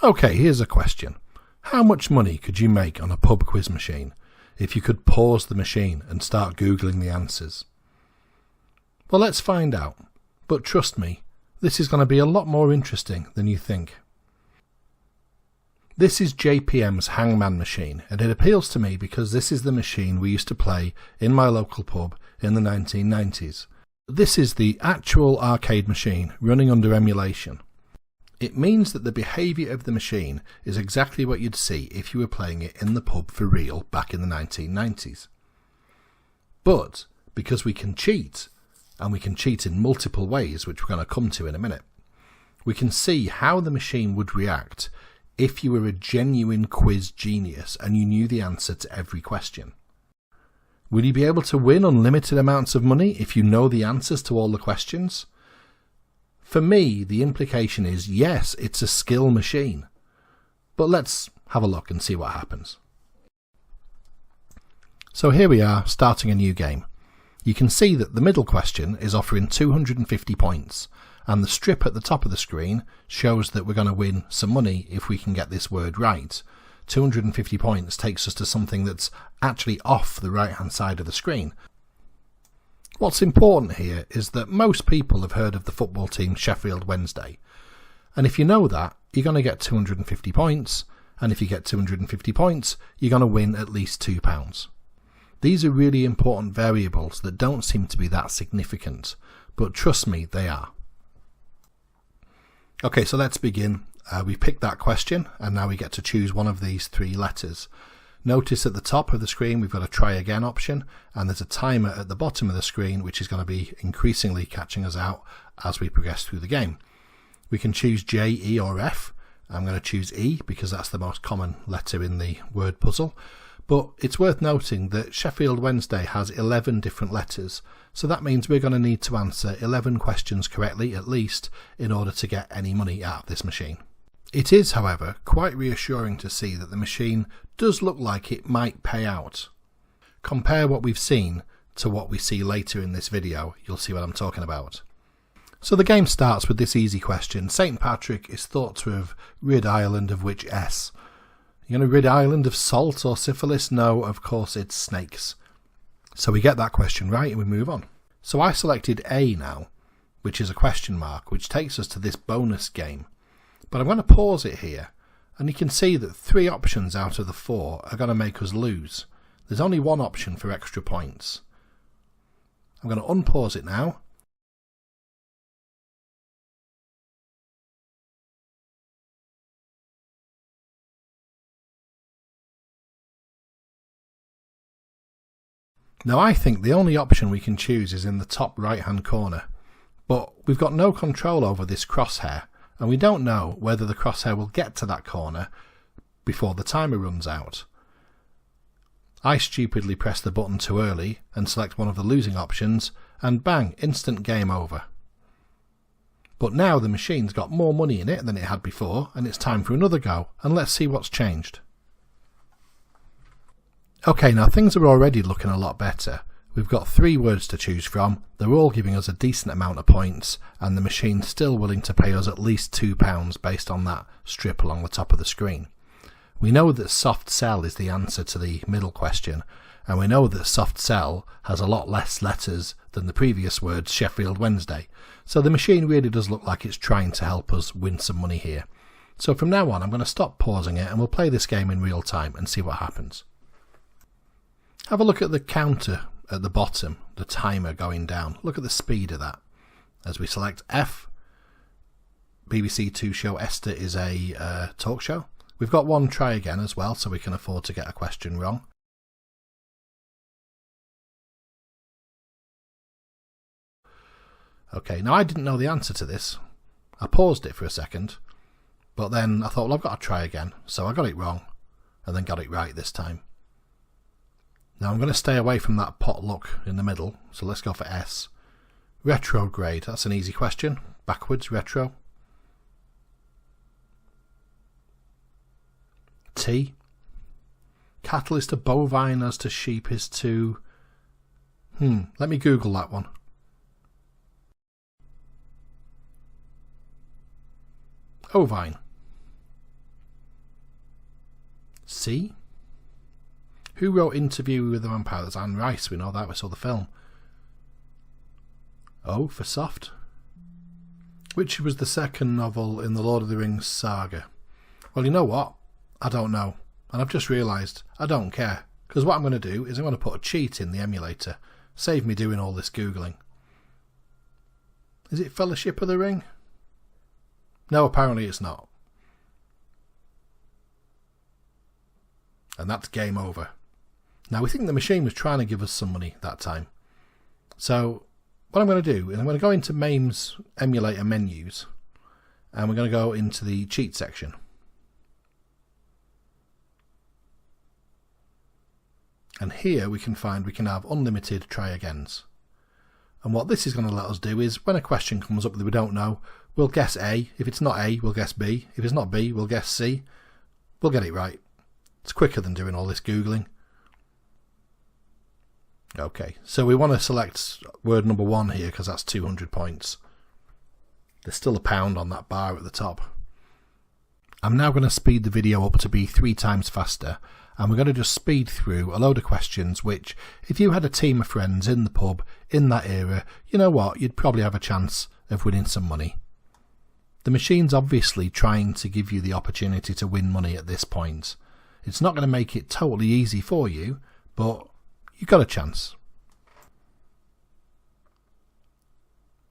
Okay, here's a question. How much money could you make on a pub quiz machine if you could pause the machine and start Googling the answers? Well, let's find out. But trust me, this is going to be a lot more interesting than you think. This is JPM's Hangman machine, and it appeals to me because this is the machine we used to play in my local pub in the 1990s. This is the actual arcade machine running under emulation. It means that the behaviour of the machine is exactly what you'd see if you were playing it in the pub for real back in the 1990s. But because we can cheat, and we can cheat in multiple ways, which we're going to come to in a minute, we can see how the machine would react if you were a genuine quiz genius and you knew the answer to every question. Will you be able to win unlimited amounts of money if you know the answers to all the questions? For me, the implication is yes, it's a skill machine. But let's have a look and see what happens. So here we are, starting a new game. You can see that the middle question is offering 250 points, and the strip at the top of the screen shows that we're going to win some money if we can get this word right. 250 points takes us to something that's actually off the right hand side of the screen. What's important here is that most people have heard of the football team Sheffield Wednesday, and if you know that, you're going to get 250 points, and if you get 250 points, you're going to win at least £2. These are really important variables that don't seem to be that significant, but trust me, they are. Okay, so let's begin. We picked that question, and now we get to choose one of these three letters. Notice at the top of the screen we've got a try again option, and there's a timer at the bottom of the screen which is going to be increasingly catching us out as we progress through the game. We can choose J, E or F. I'm going to choose E because that's the most common letter in the word puzzle, but it's worth noting that Sheffield Wednesday has 11 different letters, so that means we're going to need to answer 11 questions correctly at least in order to get any money out of this machine. It is, however, quite reassuring to see that the machine does look like it might pay out. Compare what we've seen to what we see later in this video, you'll see what I'm talking about. So the game starts with this easy question. St. Patrick is thought to have rid Ireland of which S? You're going to rid Ireland of salt or syphilis? No, of course it's snakes. So we get that question right and we move on. So I selected A now, which is a question mark, which takes us to this bonus game. But I'm going to pause it here, and you can see that 3 options out of the 4 are going to make us lose. There's only one option for extra points. I'm going to unpause it now. Now I think the only option we can choose is in the top right hand corner, but we've got no control over this crosshair, and we don't know whether the crosshair will get to that corner before the timer runs out. I stupidly press the button too early and select one of the losing options, and bang, instant game over. But now the machine's got more money in it than it had before, and it's time for another go, and let's see what's changed. Okay, now things are already looking a lot better. We've got 3 words to choose from, they're all giving us a decent amount of points, and the machine's still willing to pay us at least £2 based on that strip along the top of the screen. We know that soft sell is the answer to the middle question, and we know that soft sell has a lot less letters than the previous words Sheffield Wednesday, so the machine really does look like it's trying to help us win some money here. So from now on I'm going to stop pausing it and we'll play this game in real time and see what happens. Have a look at the counter at the bottom, the timer going down. Look at the speed of that. As we select F, BBC Two show Esther is a talk show. We've got one try again as well, so we can afford to get a question wrong. Okay, now I didn't know the answer to this. I paused it for a second, but then I thought, well, I've got to try again. So I got it wrong, and then got it right this time. Now I'm going to stay away from that potluck in the middle, so let's go for S. Retrograde, that's an easy question. Backwards, retro. T. Cattle is to bovine as to sheep is to... let me Google that one. Ovine. C? Who wrote Interview with the Vampire? That's Anne Rice, we know that, we saw the film. O for soft. Which was the second novel in the Lord of the Rings saga? Well, you know what? I don't know. And I've just realised I don't care. Because what I'm going to do is I'm going to put a cheat in the emulator. Save me doing all this Googling. Is it Fellowship of the Ring? No, apparently it's not. And that's game over. Now, we think the machine was trying to give us some money that time. So what I'm going to do is I'm going to go into MAME's emulator menus, and we're going to go into the cheat section. And here we can have unlimited try agains. And what this is going to let us do is, when a question comes up that we don't know, we'll guess A. If it's not A, we'll guess B. If it's not B, we'll guess C. We'll get it right. It's quicker than doing all this Googling. Okay, so we want to select word number 1 here because that's 200 points. There's still a pound on that bar at the top. I'm now going to speed the video up to be 3 times faster, and we're going to just speed through a load of questions which, if you had a team of friends in the pub in that era, you know what, you'd probably have a chance of winning some money. The machine's obviously trying to give you the opportunity to win money at this point. It's not going to make it totally easy for you, but you've got a chance.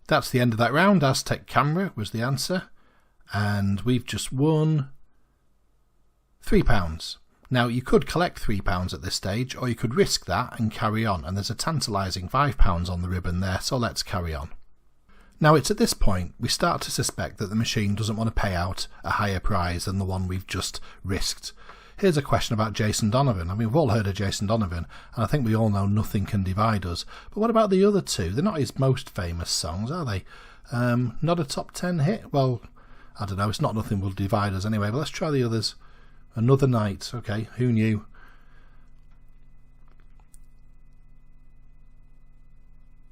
That's the end of that round. Aztec camera was the answer, and we've just won £3. Now, you could collect £3 at this stage, or you could risk that and carry on, and there's a tantalising £5 on the ribbon there, so let's carry on. Now, it's at this point we start to suspect that the machine doesn't want to pay out a higher prize than the one we've just risked. Here's a question about Jason Donovan. I mean, we've all heard of Jason Donovan, and I think we all know Nothing Can Divide Us. But what about the other two? They're not his most famous songs, are they? Not a top 10 hit? Well, I don't know. It's not Nothing Will Divide Us anyway, but let's try the others. Another Night. Okay, who knew?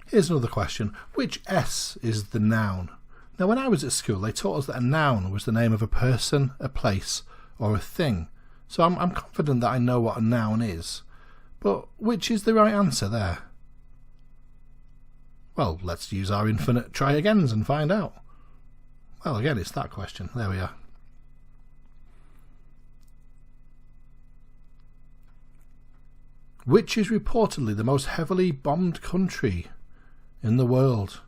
Here's another question. Which S is the noun? Now, when I was at school, they taught us that a noun was the name of a person, a place, or a thing. So I'm confident that I know what a noun is. But which is the right answer there? Well, let's use our infinite try agains and find out. Well, again, it's that question. There we are. Which is reportedly the most heavily bombed country in the world?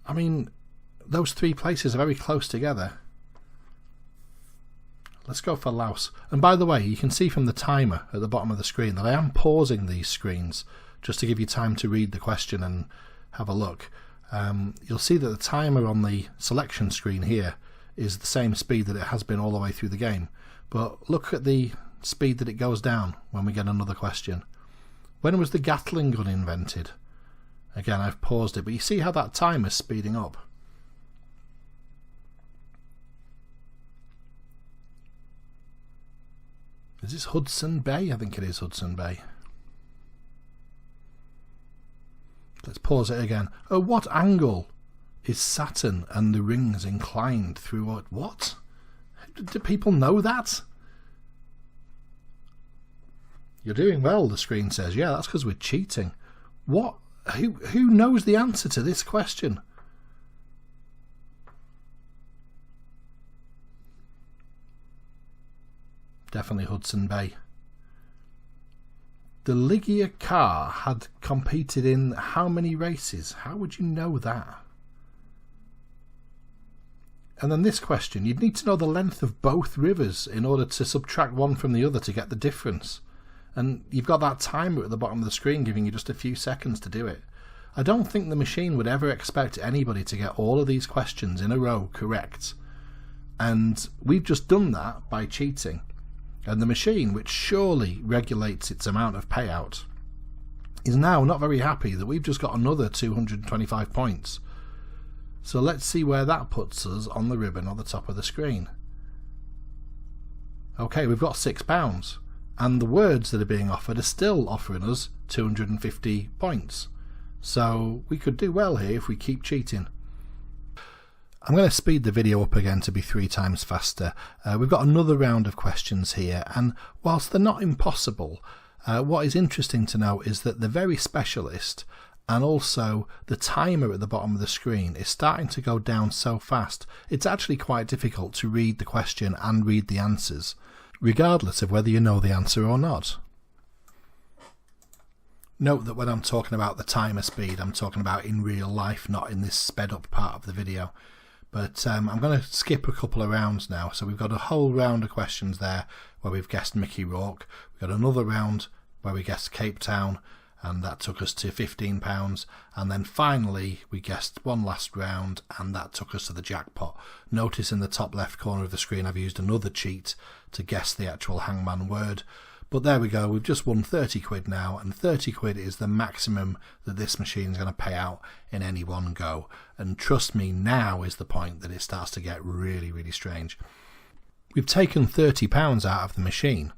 I mean, those 3 places are very close together. Let's go for Laos. And by the way, you can see from the timer at the bottom of the screen that I am pausing these screens just to give you time to read the question and have a look. You'll see that the timer on the selection screen here is the same speed that it has been all the way through the game. But look at the speed that it goes down when we get another question. When was the Gatling gun invented? Again, I've paused it, but you see how that timer's speeding up. Is this Hudson Bay? I think it is Hudson Bay. Let's pause it again. At what angle is Saturn and the rings inclined through what? Do people know that? You're doing well, the screen says. Yeah, that's because we're cheating. What? Who knows the answer to this question? Definitely Hudson Bay. The Ligier car had competed in how many races? How would you know that? And then this question, you'd need to know the length of both rivers in order to subtract one from the other to get the difference. And you've got that timer at the bottom of the screen giving you just a few seconds to do it. I don't think the machine would ever expect anybody to get all of these questions in a row correct. And we've just done that by cheating. And the machine, which surely regulates its amount of payout, is now not very happy that we've just got another 225 points. So let's see where that puts us on the ribbon on the top of the screen. Okay, we've got £6, and the words that are being offered are still offering us 250 points. So we could do well here if we keep cheating. I'm going to speed the video up again to be 3 times faster. We've got another round of questions here, and whilst they're not impossible, what is interesting to note is that the very specialist and also the timer at the bottom of the screen is starting to go down so fast it's actually quite difficult to read the question and read the answers, regardless of whether you know the answer or not. Note that when I'm talking about the timer speed, I'm talking about in real life, not in this sped up part of the video. But I'm going to skip a couple of rounds now. So we've got a whole round of questions there where we've guessed Mickey Rourke. We've got another round where we guessed Cape Town, and that took us to £15. And then finally we guessed one last round, and that took us to the jackpot. Notice in the top left corner of the screen I've used another cheat to guess the actual Hangman word. But there we go, we've just won 30 quid now, and 30 quid is the maximum that this machine is going to pay out in any one go. And trust me, now is the point that it starts to get really, really strange. We've taken £30 out of the machine,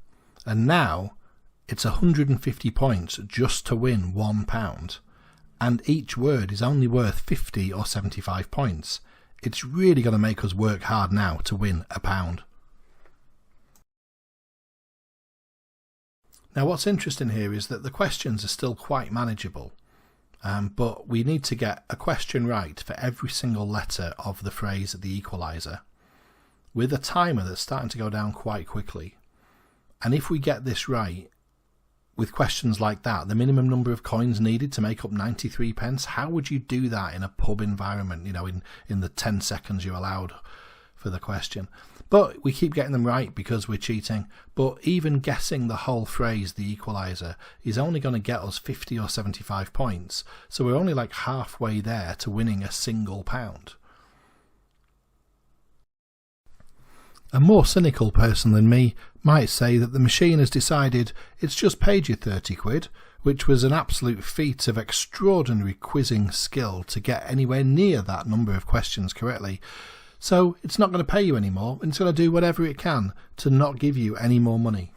and now it's 150 points just to win £1, and each word is only worth 50 or 75 points. It's really going to make us work hard now to win £1. Now what's interesting here is that the questions are still quite manageable, but we need to get a question right for every single letter of the phrase the equaliser, with a timer that's starting to go down quite quickly. And if we get this right, with questions like that, the minimum number of coins needed to make up 93 pence, how would you do that in a pub environment, you know, in the 10 seconds you're allowed for the question? But we keep getting them right because we're cheating. But even guessing the whole phrase, the equaliser, is only going to get us 50 or 75 points. So we're only like halfway there to winning a single £1. A more cynical person than me might say that the machine has decided it's just paid you 30 quid, which was an absolute feat of extraordinary quizzing skill to get anywhere near that number of questions correctly. So it's not going to pay you anymore, and it's going to do whatever it can to not give you any more money.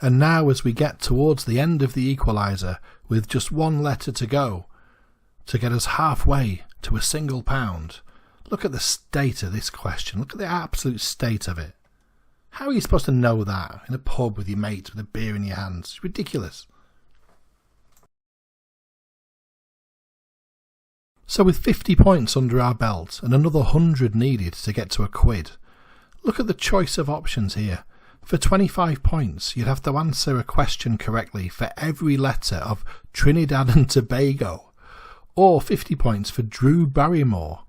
And now as we get towards the end of the equaliser, with just one letter to go, to get us halfway to a single £1, look at the state of this question. Look at the absolute state of it. How are you supposed to know that in a pub with your mates with a beer in your hands? It's ridiculous. So with 50 points under our belt and another 100 needed to get to £1, look at the choice of options here. For 25 points, you'd have to answer a question correctly for every letter of Trinidad and Tobago, or 50 points for Drew Barrymore.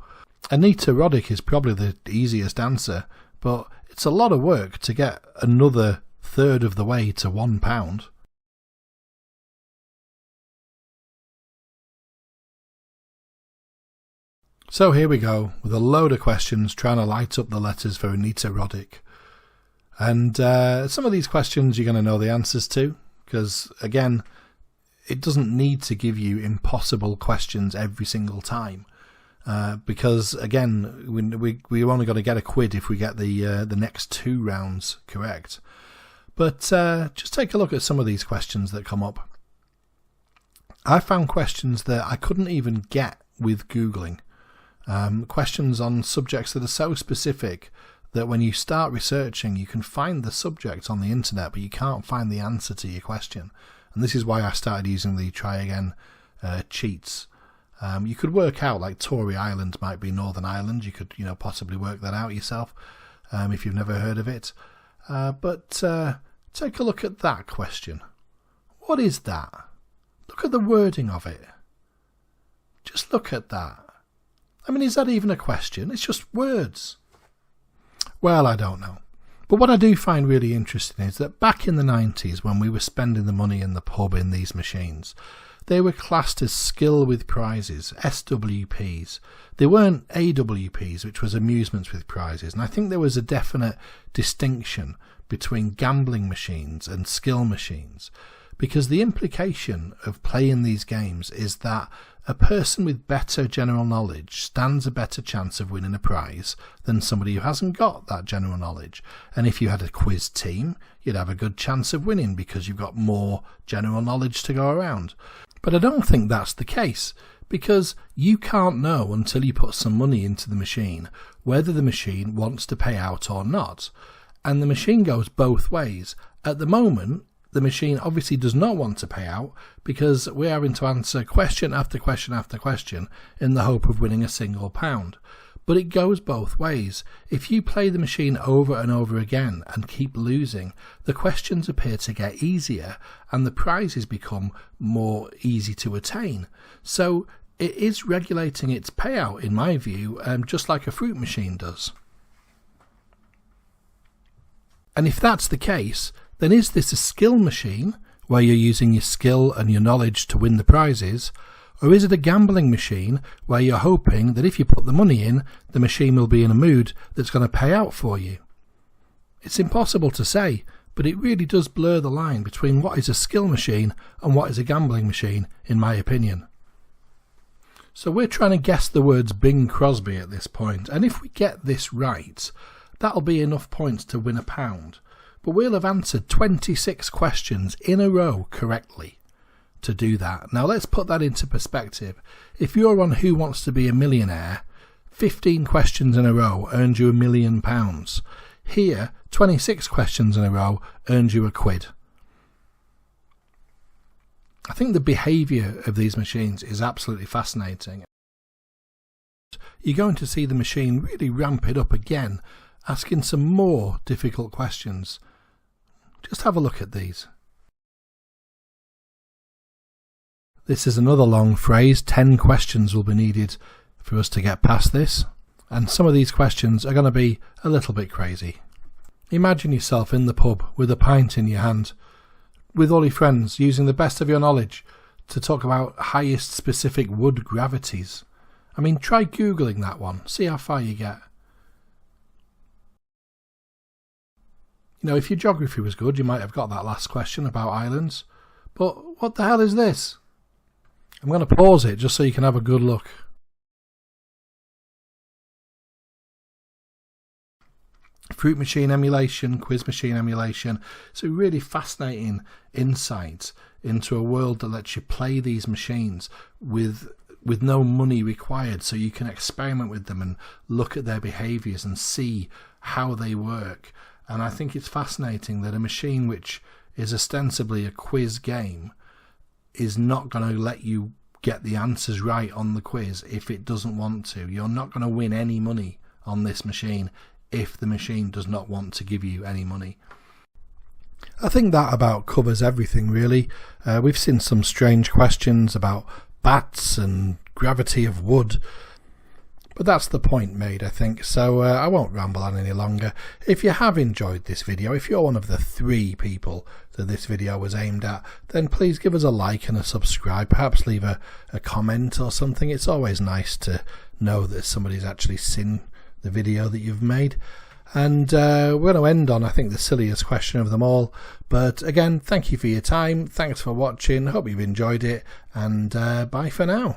Anita Roddick is probably the easiest answer, but it's a lot of work to get another third of the way to £1. So here we go, with a load of questions trying to light up the letters for Anita Roddick. And some of these questions you're going to know the answers to, because again, it doesn't need to give you impossible questions every single time. Because again, we're only going to get £1 if we get the next 2 rounds correct. But just take a look at some of these questions that come up. I found questions that I couldn't even get with Googling. Questions on subjects that are so specific that when you start researching, you can find the subject on the internet, but you can't find the answer to your question. And this is why I started using the try again cheats. You could work out like Tory Island might be Northern Ireland. You could, possibly work that out yourself if you've never heard of it. But take a look at that question. What is that? Look at the wording of it. Just look at that. I mean, is that even a question? It's just words. Well, I don't know. But what I do find really interesting is that back in the 90s, when we were spending the money in the pub in these machines, they were classed as skill with prizes, SWPs. They weren't AWPs, which was amusements with prizes. And I think there was a definite distinction between gambling machines and skill machines, because the implication of playing these games is that a person with better general knowledge stands a better chance of winning a prize than somebody who hasn't got that general knowledge. And if you had a quiz team, you'd have a good chance of winning because you've got more general knowledge to go around. But I don't think that's the case, because you can't know until you put some money into the machine whether the machine wants to pay out or not. And the machine goes both ways. At the moment, the machine obviously does not want to pay out because we're having to answer question after question after question in the hope of winning a single pound. But it goes both ways. If you play the machine over and over again and keep losing, the questions appear to get easier and the prizes become more easy to attain. So it is regulating its payout, in my view, just like a fruit machine does. And if that's the case, then is this a skill machine where you're using your skill and your knowledge to win the prizes, or is it a gambling machine where you're hoping that if you put the money in, the machine will be in a mood that's going to pay out for you? It's impossible to say, but it really does blur the line between what is a skill machine and what is a gambling machine, in my opinion. So we're trying to guess the words Bing Crosby at this point, and if we get this right, that'll be enough points to win a pound. But we'll have answered 26 questions in a row correctly to do that. Now let's put that into perspective. If you're on Who Wants to Be a Millionaire, 15 questions in a row earned you £1 million. Here, 26 questions in a row earned you £1. I think the behaviour of these machines is absolutely fascinating. You're going to see the machine really ramp it up again, asking some more difficult questions. Just have a look at these. This is another long phrase. 10 questions will be needed for us to get past this. And some of these questions are going to be a little bit crazy. Imagine yourself in the pub with a pint in your hand, with all your friends, using the best of your knowledge to talk about highest specific wood gravities. I mean, try Googling that one. See how far you get. You know, if your geography was good, you might have got that last question about islands. But what the hell is this? I'm going to pause it just so you can have a good look. Fruit machine emulation, quiz machine emulation. It's a really fascinating insight into a world that lets you play these machines with no money required, so you can experiment with them and look at their behaviours and see how they work. And I think it's fascinating that a machine which is ostensibly a quiz game is not going to let you get the answers right on the quiz if it doesn't want to. You're not going to win any money on this machine if the machine does not want to give you any money. I think that about covers everything, really. We've seen some strange questions about bats and gravity of wood, but that's the point made, I think, so I won't ramble on any longer. If you have enjoyed this video, if you're one of the 3 people that this video was aimed at, then please give us a like and a subscribe, perhaps leave a comment or something. It's always nice to know that somebody's actually seen the video that you've made. And we're going to end on, I think, the silliest question of them all. But again, thank you for your time, thanks for watching, hope you've enjoyed it, and bye for now.